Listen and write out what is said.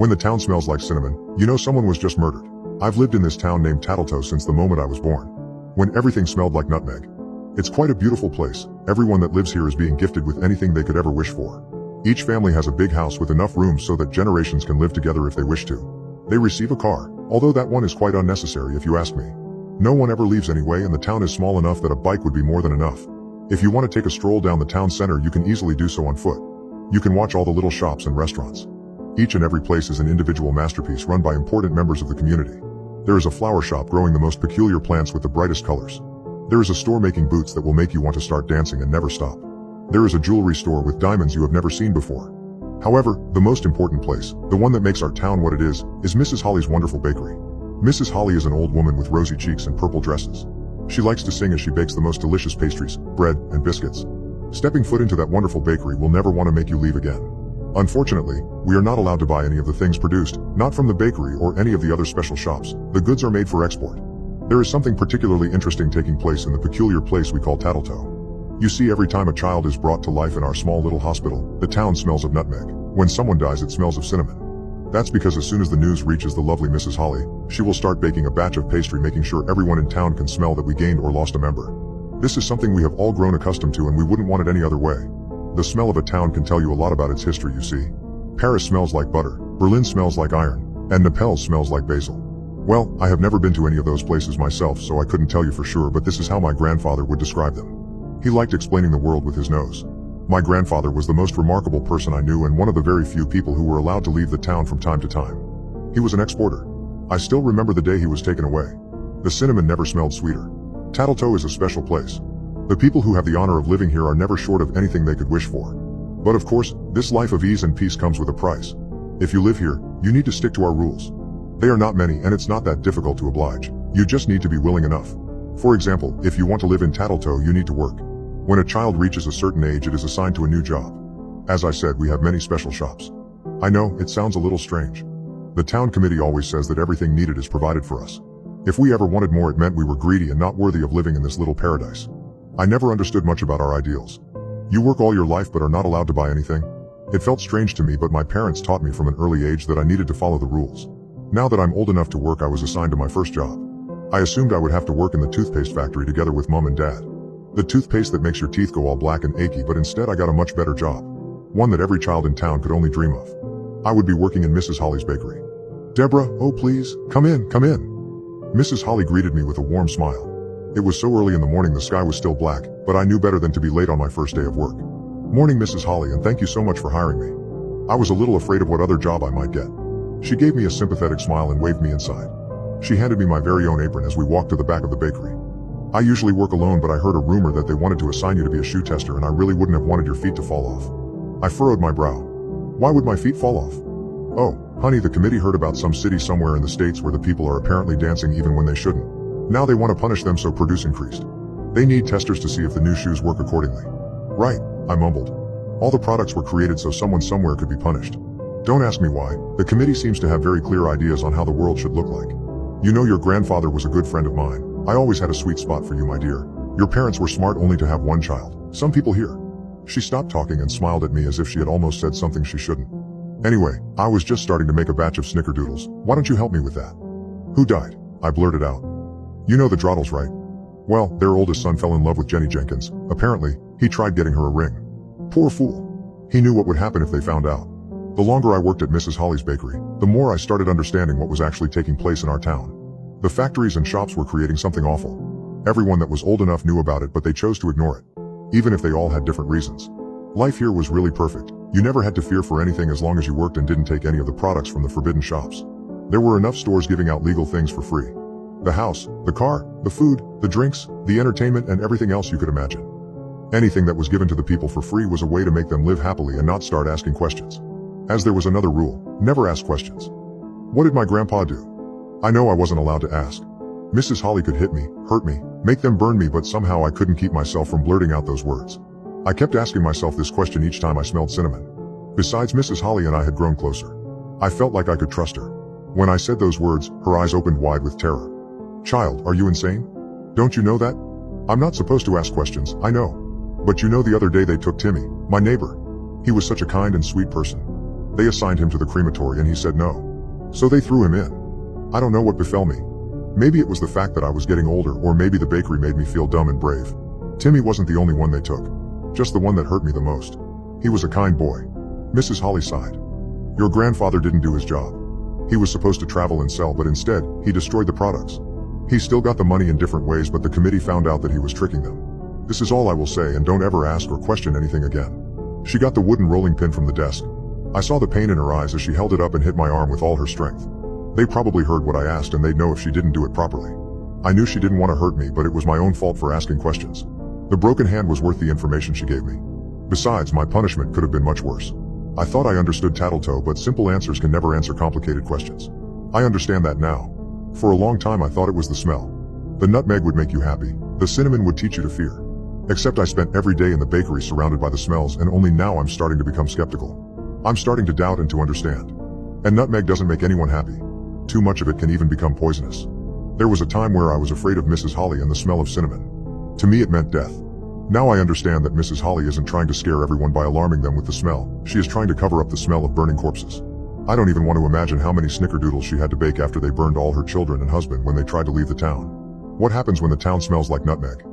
When the town smells like cinnamon, you know someone was just murdered. I've lived in this town named Tattletoe since the moment I was born. When everything smelled like nutmeg. It's quite a beautiful place. Everyone that lives here is being gifted with anything they could ever wish for. Each family has a big house with enough rooms so that generations can live together if they wish to. They receive a car, although that one is quite unnecessary if you ask me. No one ever leaves anyway, and the town is small enough that a bike would be more than enough. If you want to take a stroll down the town center, you can easily do so on foot. You can watch all the little shops and restaurants. Each and every place is an individual masterpiece run by important members of the community. There is a flower shop growing the most peculiar plants with the brightest colors. There is a store making boots that will make you want to start dancing and never stop. There is a jewelry store with diamonds you have never seen before. However, the most important place, the one that makes our town what it is Mrs. Holly's wonderful bakery. Mrs. Holly is an old woman with rosy cheeks and purple dresses. She likes to sing as she bakes the most delicious pastries, bread, and biscuits. Stepping foot into that wonderful bakery will never want to make you leave again. Unfortunately, we are not allowed to buy any of the things produced, not from the bakery or any of the other special shops. The goods are made for export. There is something particularly interesting taking place in the peculiar place we call Tattletoe. You see, every time a child is brought to life in our small little hospital, the town smells of nutmeg. When someone dies, it smells of cinnamon. That's because as soon as the news reaches the lovely Mrs. Holly, she will start baking a batch of pastry, making sure everyone in town can smell that we gained or lost a member. This is something we have all grown accustomed to, and we wouldn't want it any other way. The smell of a town can tell you a lot about its history, you see. Paris smells like butter, Berlin smells like iron, and Naples smells like basil. Well, I have never been to any of those places myself, so I couldn't tell you for sure, but this is how my grandfather would describe them. He liked explaining the world with his nose. My grandfather was the most remarkable person I knew, and one of the very few people who were allowed to leave the town from time to time. He was an exporter. I still remember the day he was taken away. The cinnamon never smelled sweeter. Tattletoe is a special place. The people who have the honor of living here are never short of anything they could wish for. But of course, this life of ease and peace comes with a price. If you live here, you need to stick to our rules. They are not many, and it's not that difficult to oblige. You just need to be willing enough. For example, if you want to live in Tattletoe, you need to work. When a child reaches a certain age, it is assigned to a new job. As I said, we have many special shops. I know, it sounds a little strange. The town committee always says that everything needed is provided for us. If we ever wanted more, it meant we were greedy and not worthy of living in this little paradise. I never understood much about our ideals. You work all your life but are not allowed to buy anything. It felt strange to me, but my parents taught me from an early age that I needed to follow the rules. Now that I'm old enough to work, I was assigned to my first job. I assumed I would have to work in the toothpaste factory together with Mom and Dad. The toothpaste that makes your teeth go all black and achy, but instead I got a much better job. One that every child in town could only dream of. I would be working in Mrs. Holly's bakery. "Deborah, oh please, come in, come in." Mrs. Holly greeted me with a warm smile. It was so early in the morning the sky was still black, but I knew better than to be late on my first day of work. "Morning, Mrs. Holly, and thank you so much for hiring me." I was a little afraid of what other job I might get. She gave me a sympathetic smile and waved me inside. She handed me my very own apron as we walked to the back of the bakery. I usually work alone, but I heard a rumor that they wanted to assign you to be a shoe tester, and I really wouldn't have wanted your feet to fall off. I furrowed my brow. Why would my feet fall off? "Oh, honey, the committee heard about some city somewhere in the States where the people are apparently dancing even when they shouldn't. Now they want to punish them, so produce increased. They need testers to see if the new shoes work accordingly." "Right," I mumbled. All the products were created so someone somewhere could be punished. Don't ask me why. The committee seems to have very clear ideas on how the world should look like. You know, your grandfather was a good friend of mine. I always had a sweet spot for you, my dear. Your parents were smart only to have one child. Some people here. She stopped talking and smiled at me as if she had almost said something she shouldn't. Anyway, I was just starting to make a batch of snickerdoodles. Why don't you help me with that? "Who died?" I blurted out. "You know the Droddles, right? Well, their oldest son fell in love with Jenny Jenkins. Apparently, he tried getting her a ring. Poor fool. He knew what would happen if they found out." The longer I worked at Mrs. Holly's bakery, the more I started understanding what was actually taking place in our town. The factories and shops were creating something awful. Everyone that was old enough knew about it, but they chose to ignore it. Even if they all had different reasons. Life here was really perfect. You never had to fear for anything as long as you worked and didn't take any of the products from the forbidden shops. There were enough stores giving out legal things for free. The house, the car, the food, the drinks, the entertainment, and everything else you could imagine. Anything that was given to the people for free was a way to make them live happily and not start asking questions. As there was another rule, never ask questions. What did my grandpa do? I know I wasn't allowed to ask. Mrs. Holly could hit me, hurt me, make them burn me, but somehow I couldn't keep myself from blurting out those words. I kept asking myself this question each time I smelled cinnamon. Besides, Mrs. Holly and I had grown closer. I felt like I could trust her. When I said those words, her eyes opened wide with terror. "Child, are you insane? Don't you know that? I'm not supposed to ask questions, I know. But you know, the other day they took Timmy, my neighbor. He was such a kind and sweet person. They assigned him to the crematory and he said no. So they threw him in. I don't know what befell me. Maybe it was the fact that I was getting older, or maybe the bakery made me feel dumb and brave. Timmy wasn't the only one they took. Just the one that hurt me the most. He was a kind boy. Mrs. Holly sighed. Your grandfather didn't do his job. He was supposed to travel and sell, but instead, he destroyed the products. He still got the money in different ways, but the committee found out that he was tricking them. This is all I will say, and don't ever ask or question anything again. She got the wooden rolling pin from the desk. I saw the pain in her eyes as she held it up and hit my arm with all her strength. They probably heard what I asked and they'd know if she didn't do it properly. I knew she didn't want to hurt me, but it was my own fault for asking questions. The broken hand was worth the information she gave me. Besides, my punishment could have been much worse. I thought I understood Tattletale, but simple answers can never answer complicated questions. I understand that now. For a long time I thought it was the smell. The nutmeg would make you happy. The cinnamon would teach you to fear. Except I spent every day in the bakery surrounded by the smells, and only now I'm starting to become skeptical. I'm starting to doubt and to understand. And nutmeg doesn't make anyone happy. Too much of it can even become poisonous. There was a time where I was afraid of Mrs. Holly and the smell of cinnamon. To me it meant death. Now I understand that Mrs. Holly isn't trying to scare everyone by alarming them with the smell. She is trying to cover up the smell of burning corpses. I don't even want to imagine how many snickerdoodles she had to bake after they burned all her children and husband when they tried to leave the town. What happens when the town smells like nutmeg?